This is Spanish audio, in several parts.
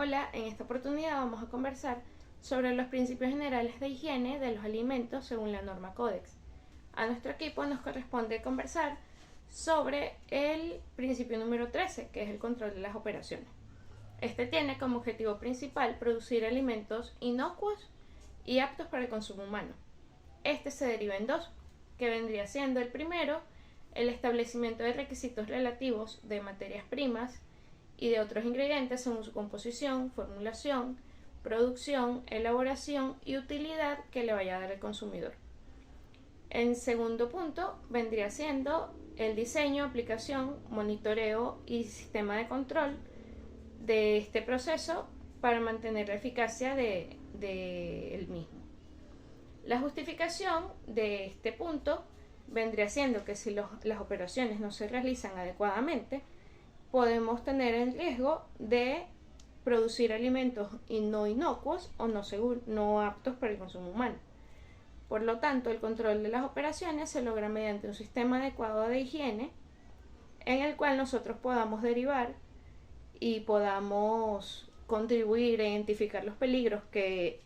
Hola, en esta oportunidad vamos a conversar sobre los principios generales de higiene de los alimentos según la norma Codex. A nuestro equipo nos corresponde conversar sobre el principio número 13, que es el control de las operaciones. Este tiene como objetivo principal producir alimentos inocuos y aptos para el consumo humano. Este se deriva en dos, que vendría siendo el primero, el establecimiento de requisitos relativos de materias primas y de otros ingredientes según su composición, formulación, producción, elaboración y utilidad que le vaya a dar el consumidor. En segundo punto vendría siendo el diseño, aplicación, monitoreo y sistema de control de este proceso para mantener la eficacia del mismo. La justificación de este punto vendría siendo que si las operaciones no se realizan adecuadamente, podemos tener el riesgo de producir alimentos no inocuos o no aptos para el consumo humano. Por lo tanto, el control de las operaciones se logra mediante un sistema adecuado de higiene en el cual nosotros podamos derivar y podamos contribuir a identificar los peligros que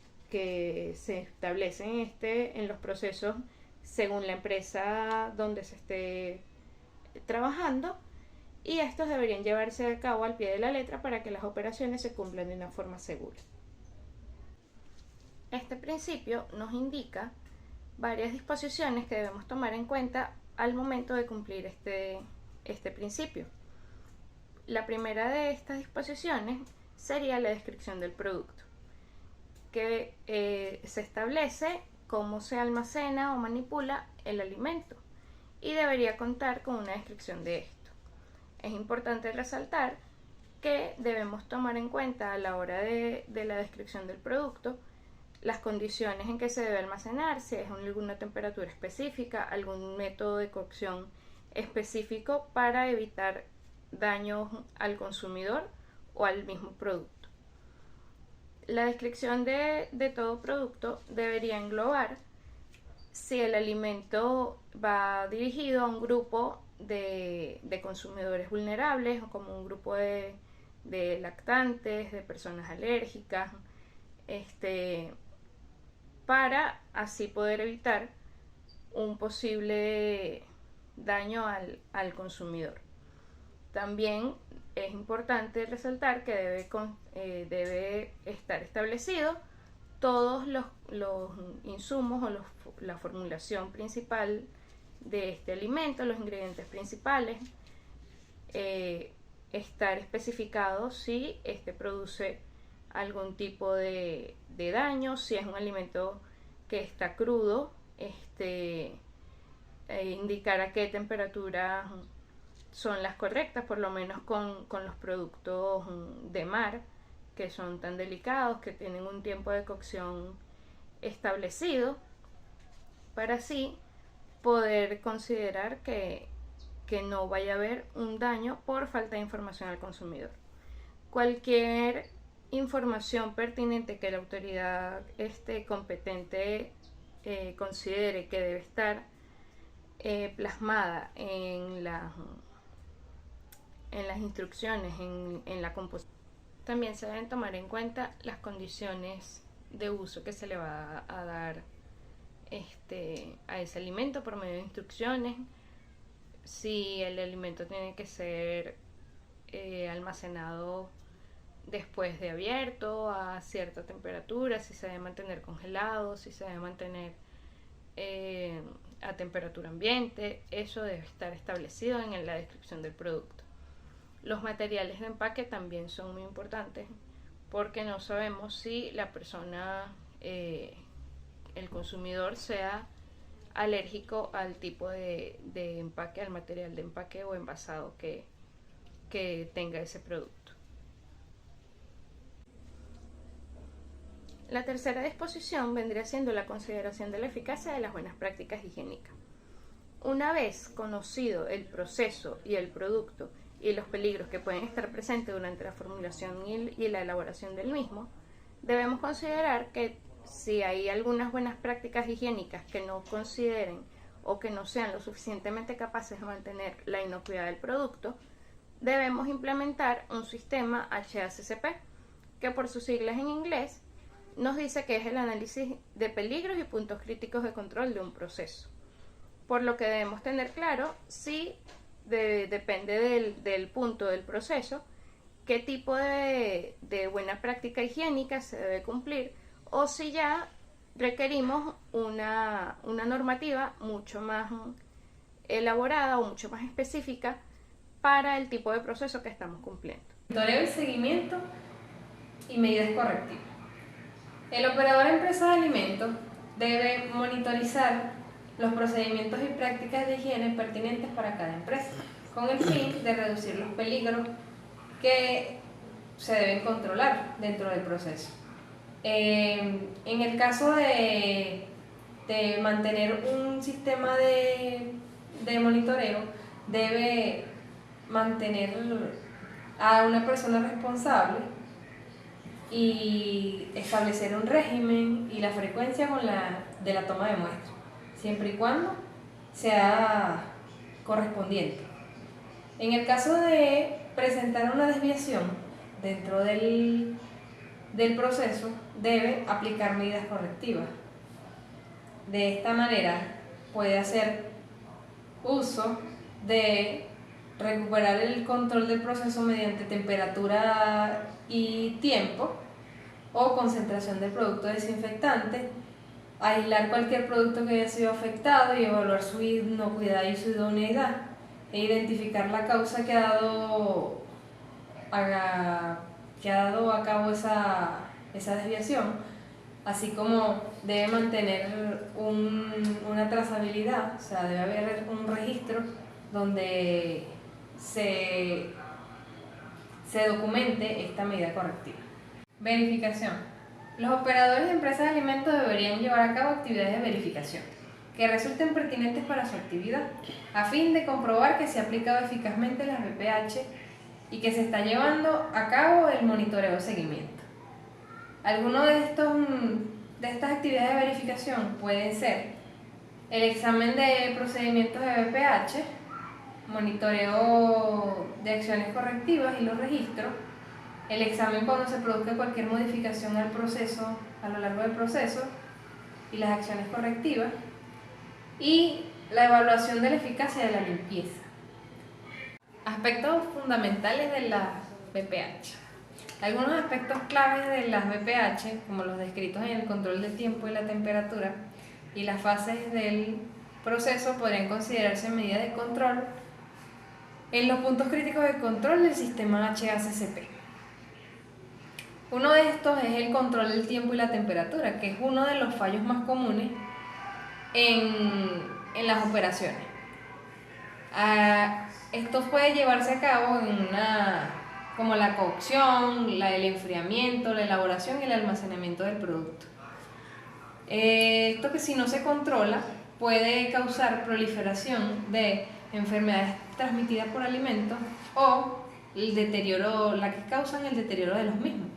se establecen en los procesos según la empresa donde se esté trabajando, y estos deberían llevarse a cabo al pie de la letra para que las operaciones se cumplan de una forma segura. Este principio nos indica varias disposiciones que debemos tomar en cuenta al momento de cumplir este principio. La primera de estas disposiciones sería la descripción del producto, que se establece cómo se almacena o manipula el alimento y debería contar con una descripción de esto. Es importante resaltar que debemos tomar en cuenta a la hora de la descripción del producto las condiciones en que se debe almacenar, si es alguna temperatura específica, algún método de cocción específico para evitar daños al consumidor o al mismo producto. La descripción de todo producto debería englobar si el alimento va dirigido a un grupo de consumidores vulnerables, como un grupo de lactantes, de personas alérgicas, para así poder evitar un posible daño al consumidor. También es importante resaltar que debe estar establecido todos los insumos o la formulación principal de este alimento, los ingredientes principales, estar especificado si este produce algún tipo de daño, si es un alimento que está crudo, indicar a qué temperatura son las correctas, por lo menos con los productos de mar, que son tan delicados, que tienen un tiempo de cocción establecido, para así poder considerar que no vaya a haber un daño por falta de información al consumidor. Cualquier información pertinente que la autoridad competente considere que debe estar plasmada en las instrucciones, en la composición. También se deben tomar en cuenta las condiciones de uso que se le va a dar a ese alimento por medio de instrucciones, si el alimento tiene que ser almacenado después de abierto a cierta temperatura, si se debe mantener congelado, si se debe mantener a temperatura ambiente. Eso debe estar establecido en la descripción del producto. Los materiales de empaque también son muy importantes porque no sabemos si la persona, el consumidor, sea alérgico al tipo de empaque, al material de empaque o envasado que tenga ese producto. La tercera disposición vendría siendo la consideración de la eficacia de las buenas prácticas higiénicas. Una vez conocido el proceso y el producto y los peligros que pueden estar presentes durante la formulación y la elaboración del mismo, debemos considerar que si hay algunas buenas prácticas higiénicas que no consideren o que no sean lo suficientemente capaces de mantener la inocuidad del producto, debemos implementar un sistema HACCP que por sus siglas en inglés nos dice que es el análisis de peligros y puntos críticos de control de un proceso. Por lo que debemos tener claro si depende del punto del proceso, qué tipo de buena práctica higiénica se debe cumplir, o si ya requerimos una normativa mucho más elaborada o mucho más específica para el tipo de proceso que estamos cumpliendo. Monitoreo y seguimiento y medidas correctivas. El operador de empresa de alimentos debe monitorizar los procedimientos y prácticas de higiene pertinentes para cada empresa, con el fin de reducir los peligros que se deben controlar dentro del proceso. En el caso de mantener un sistema de monitoreo, debe mantener a una persona responsable y establecer un régimen y la frecuencia de la toma de muestras, siempre y cuando sea correspondiente. En el caso de presentar una desviación dentro del proceso, debe aplicar medidas correctivas. De esta manera puede hacer uso de recuperar el control del proceso mediante temperatura y tiempo o concentración del producto desinfectante, aislar cualquier producto que haya sido afectado y evaluar su inocuidad y su idoneidad, e identificar la causa que ha dado a cabo esa desviación, así como debe mantener una trazabilidad, o sea, debe haber un registro donde se documente esta medida correctiva. Verificación. Los operadores de empresas de alimentos deberían llevar a cabo actividades de verificación que resulten pertinentes para su actividad, a fin de comprobar que se ha aplicado eficazmente las BPH y que se está llevando a cabo el monitoreo de seguimiento. Algunos de estas actividades de verificación pueden ser el examen de procedimientos de BPH, monitoreo de acciones correctivas y los registros, el examen cuando se produzca cualquier modificación al proceso, a lo largo del proceso, y las acciones correctivas, y la evaluación de la eficacia de la limpieza. Aspectos fundamentales de las BPH. Algunos aspectos claves de las BPH, como los descritos en el control del tiempo y la temperatura y las fases del proceso, podrían considerarse medidas de control en los puntos críticos de control del sistema HACCP. Uno de estos es el control del tiempo y la temperatura, que es uno de los fallos más comunes en las operaciones. Esto puede llevarse a cabo como la cocción, el enfriamiento, la elaboración y el almacenamiento del producto. Esto, que si no se controla, puede causar proliferación de enfermedades transmitidas por alimentos o la que causan el deterioro de los mismos.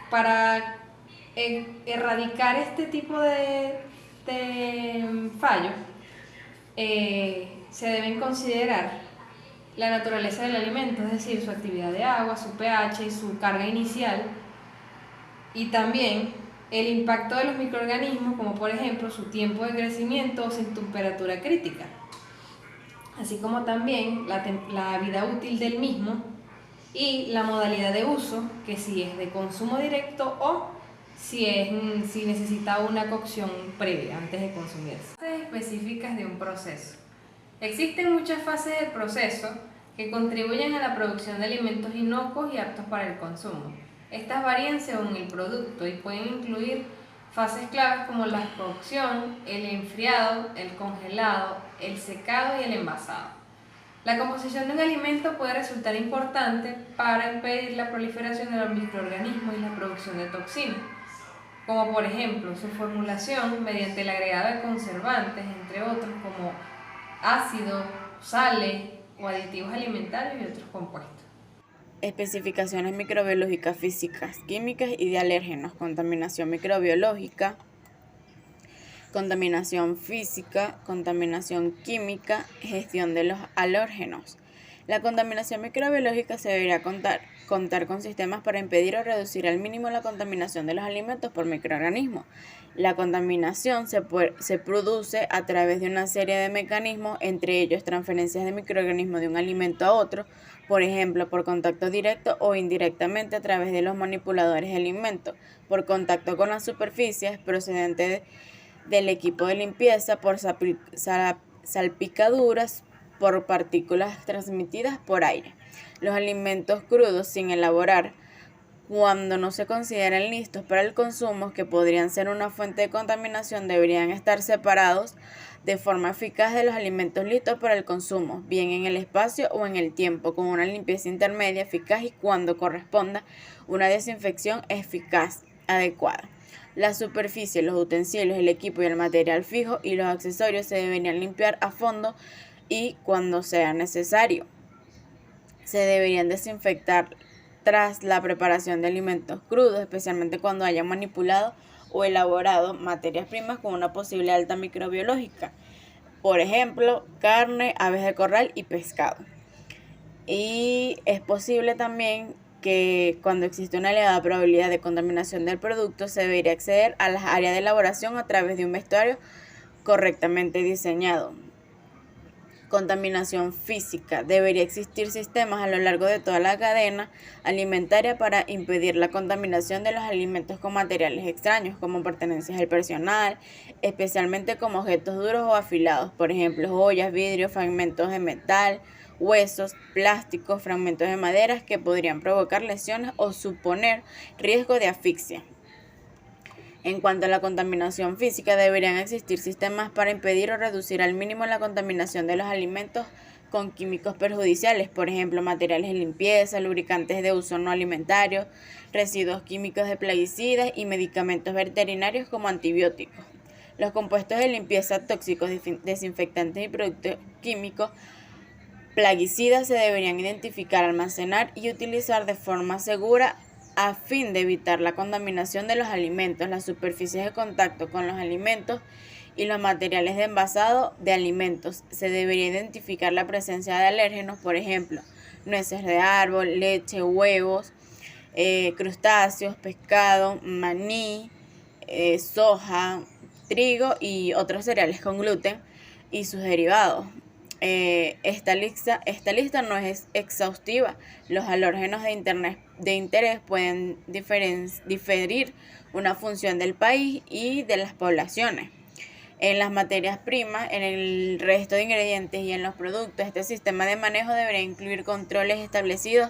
Para erradicar este tipo de fallos, se deben considerar la naturaleza del alimento, es decir, su actividad de agua, su pH y su carga inicial, y también el impacto de los microorganismos, como por ejemplo su tiempo de crecimiento o su temperatura crítica, así como también la vida útil del mismo y la modalidad de uso, que si es de consumo directo o si necesita una cocción previa antes de consumirse. Fases específicas de un proceso. Existen muchas fases del proceso que contribuyen a la producción de alimentos inocuos y aptos para el consumo. Estas varían según el producto y pueden incluir fases claves como la cocción, el enfriado, el congelado, el secado y el envasado. La composición de un alimento puede resultar importante para impedir la proliferación de los microorganismos y la producción de toxinas, como por ejemplo su formulación mediante el agregado de conservantes, entre otros como ácidos, sales o aditivos alimentarios y otros compuestos. Especificaciones microbiológicas, físicas, químicas y de alérgenos, contaminación microbiológica, contaminación física, contaminación química, gestión de los alérgenos. La contaminación microbiológica se debería contar con sistemas para impedir o reducir al mínimo la contaminación de los alimentos por microorganismos. La contaminación se produce a través de una serie de mecanismos, entre ellos transferencias de microorganismos de un alimento a otro, por ejemplo, por contacto directo o indirectamente a través de los manipuladores de alimentos, por contacto con las superficies procedente del equipo de limpieza, por salpicaduras, por partículas transmitidas por aire. Los alimentos crudos sin elaborar, cuando no se consideran listos para el consumo, que podrían ser una fuente de contaminación, deberían estar separados de forma eficaz de los alimentos listos para el consumo, bien en el espacio o en el tiempo, con una limpieza intermedia eficaz y, cuando corresponda, una desinfección eficaz adecuada. La superficie, los utensilios, el equipo y el material fijo y los accesorios se deberían limpiar a fondo y, cuando sea necesario, se deberían desinfectar tras la preparación de alimentos crudos, especialmente cuando hayan manipulado o elaborado materias primas con una posible alta microbiológica, por ejemplo, carne, aves de corral y pescado. Y es posible también que, cuando existe una elevada probabilidad de contaminación del producto, se debería acceder a las áreas de elaboración a través de un vestuario correctamente diseñado. Contaminación física. Debería existir sistemas a lo largo de toda la cadena alimentaria para impedir la contaminación de los alimentos con materiales extraños, como pertenencias del personal, especialmente como objetos duros o afilados, por ejemplo, joyas, vidrio, fragmentos de metal, huesos, plásticos, fragmentos de maderas, que podrían provocar lesiones o suponer riesgo de asfixia. En cuanto a la contaminación física, deberían existir sistemas para impedir o reducir al mínimo la contaminación de los alimentos con químicos perjudiciales, por ejemplo, materiales de limpieza, lubricantes de uso no alimentario, residuos químicos de plaguicidas y medicamentos veterinarios como antibióticos. Los compuestos de limpieza tóxicos, desinfectantes y productos químicos plaguicidas se deberían identificar, almacenar y utilizar de forma segura a fin de evitar la contaminación de los alimentos, las superficies de contacto con los alimentos y los materiales de envasado de alimentos. Se debería identificar la presencia de alérgenos, por ejemplo, nueces de árbol, leche, huevos, crustáceos, pescado, maní, soja, trigo y otros cereales con gluten y sus derivados. Esta lista no es exhaustiva. Los alérgenos de interés pueden diferir una función del país y de las poblaciones. En las materias primas, en el resto de ingredientes y en los productos, este sistema de manejo debería incluir controles establecidos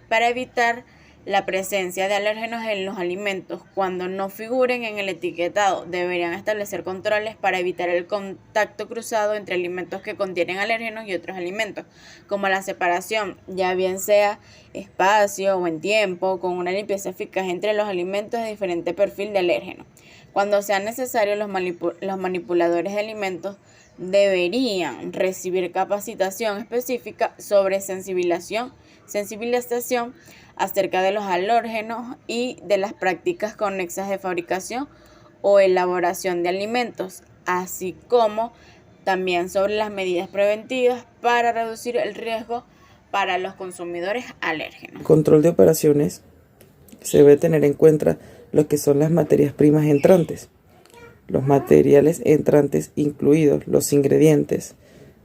para evitar la presencia de alérgenos en los alimentos. Cuando no figuren en el etiquetado, deberían establecer controles para evitar el contacto cruzado entre alimentos que contienen alérgenos y otros alimentos, como la separación, ya bien sea espacio o en tiempo, con una limpieza eficaz entre los alimentos de diferente perfil de alérgeno. Cuando sea necesario, los manipuladores de alimentos deberían recibir capacitación específica sobre sensibilización acerca de los alérgenos y de las prácticas conexas de fabricación o elaboración de alimentos, así como también sobre las medidas preventivas para reducir el riesgo para los consumidores alérgenos. Control de operaciones. Se debe tener en cuenta lo que son las materias primas entrantes. Los materiales entrantes, incluidos los ingredientes,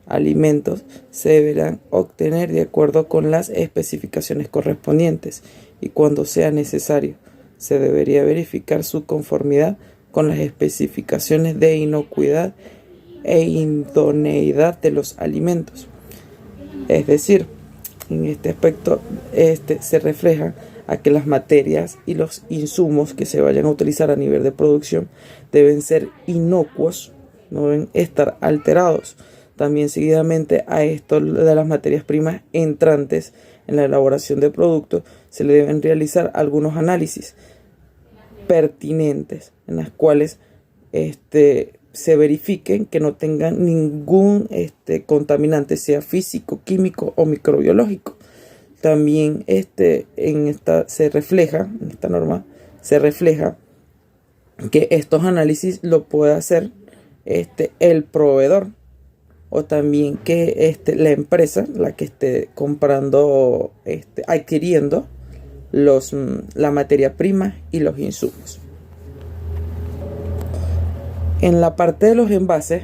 alimentos, se deberán obtener de acuerdo con las especificaciones correspondientes y, cuando sea necesario, se debería verificar su conformidad con las especificaciones de inocuidad e idoneidad de los alimentos. Es decir, en este aspecto se refleja a que las materias y los insumos que se vayan a utilizar a nivel de producción deben ser inocuos, no deben estar alterados. También, seguidamente a esto de las materias primas entrantes en la elaboración de productos, se le deben realizar algunos análisis pertinentes en las cuales se verifiquen que no tengan ningún contaminante, sea físico, químico o microbiológico. También en esta norma se refleja que estos análisis lo puede hacer el proveedor. o también que la empresa, la que esté comprando, adquiriendo la materia prima y los insumos. En la parte de los envases,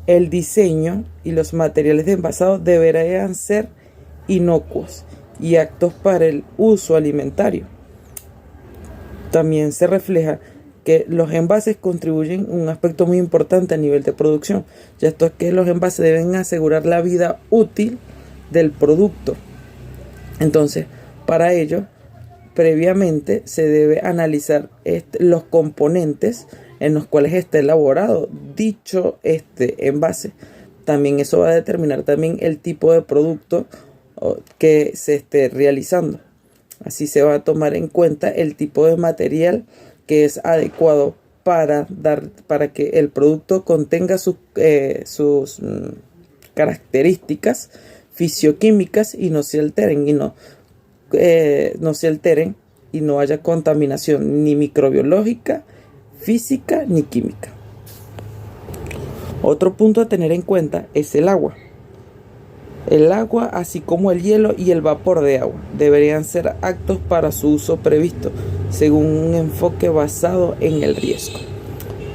el diseño y los materiales de envasado deberían ser inocuos y aptos para el uso alimentario. También se refleja que los envases contribuyen un aspecto muy importante a nivel de producción, ya esto es que los envases deben asegurar la vida útil del producto. Entonces, para ello, previamente se debe analizar los componentes en los cuales está elaborado dicho envase. También eso va a determinar también el tipo de producto que se esté realizando. Así se va a tomar en cuenta el tipo de material que es adecuado para que el producto contenga sus características fisioquímicas y no se alteren y no haya contaminación ni microbiológica, física ni química. Otro punto a tener en cuenta es el agua. El agua, así como el hielo y el vapor de agua, deberían ser aptos para su uso previsto, según un enfoque basado en el riesgo.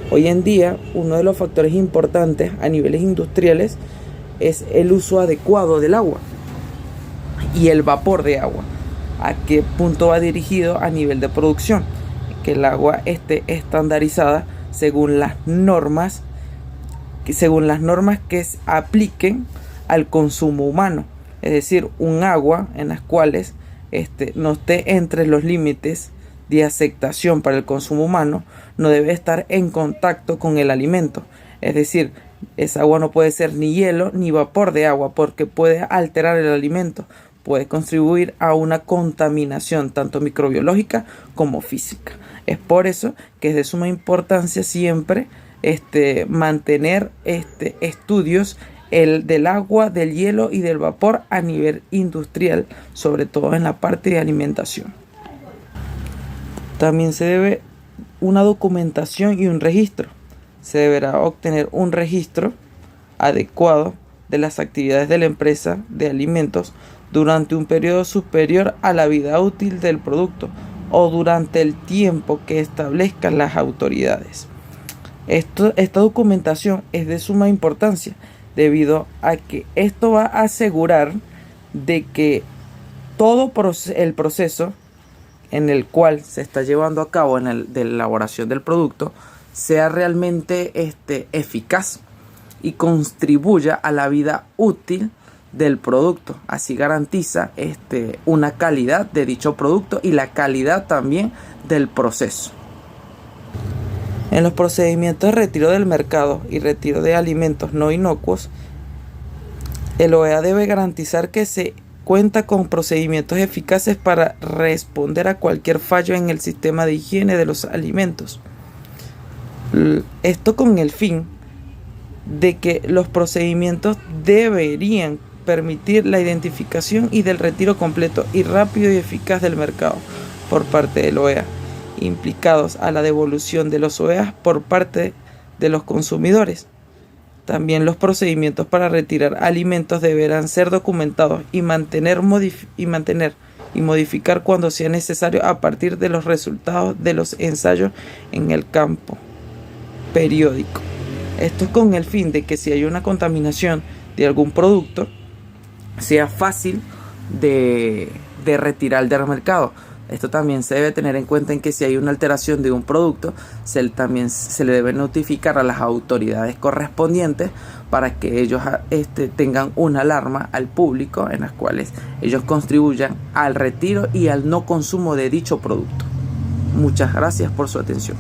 Hoy en día, uno de los factores importantes a niveles industriales es el uso adecuado del agua y el vapor de agua. ¿A qué punto va dirigido a nivel de producción? Que el agua esté estandarizada según las normas que se apliquen al consumo humano, es decir, un agua en las cuales no esté entre los límites de aceptación para el consumo humano, no debe estar en contacto con el alimento, es decir, esa agua no puede ser ni hielo ni vapor de agua porque puede alterar el alimento, puede contribuir a una contaminación tanto microbiológica como física. Es por eso que es de suma importancia siempre mantener estudios del agua, del hielo y del vapor a nivel industrial, sobre todo en la parte de alimentación. También se debe una documentación y un registro. Se deberá obtener un registro adecuado de las actividades de la empresa de alimentos durante un periodo superior a la vida útil del producto o durante el tiempo que establezcan las autoridades. Esta documentación es de suma importancia debido a que esto va a asegurar de que todo el proceso en el cual se está llevando a cabo de la elaboración del producto sea realmente eficaz y contribuya a la vida útil del producto. Así garantiza una calidad de dicho producto y la calidad también del proceso. En los procedimientos de retiro del mercado y retiro de alimentos no inocuos, el OEA debe garantizar que se cuenta con procedimientos eficaces para responder a cualquier fallo en el sistema de higiene de los alimentos. Esto con el fin de que los procedimientos deberían permitir la identificación y del retiro completo y rápido y eficaz del mercado por parte del OEA, implicados a la devolución de los OEA por parte de los consumidores. También los procedimientos para retirar alimentos deberán ser documentados y modificar cuando sea necesario a partir de los resultados de los ensayos en el campo periódico. Esto con el fin de que si hay una contaminación de algún producto sea fácil de retirar del mercado. Esto también se debe tener en cuenta en que si hay una alteración de un producto, también se le debe notificar a las autoridades correspondientes para que ellos tengan una alarma al público en las cuales ellos contribuyan al retiro y al no consumo de dicho producto. Muchas gracias por su atención.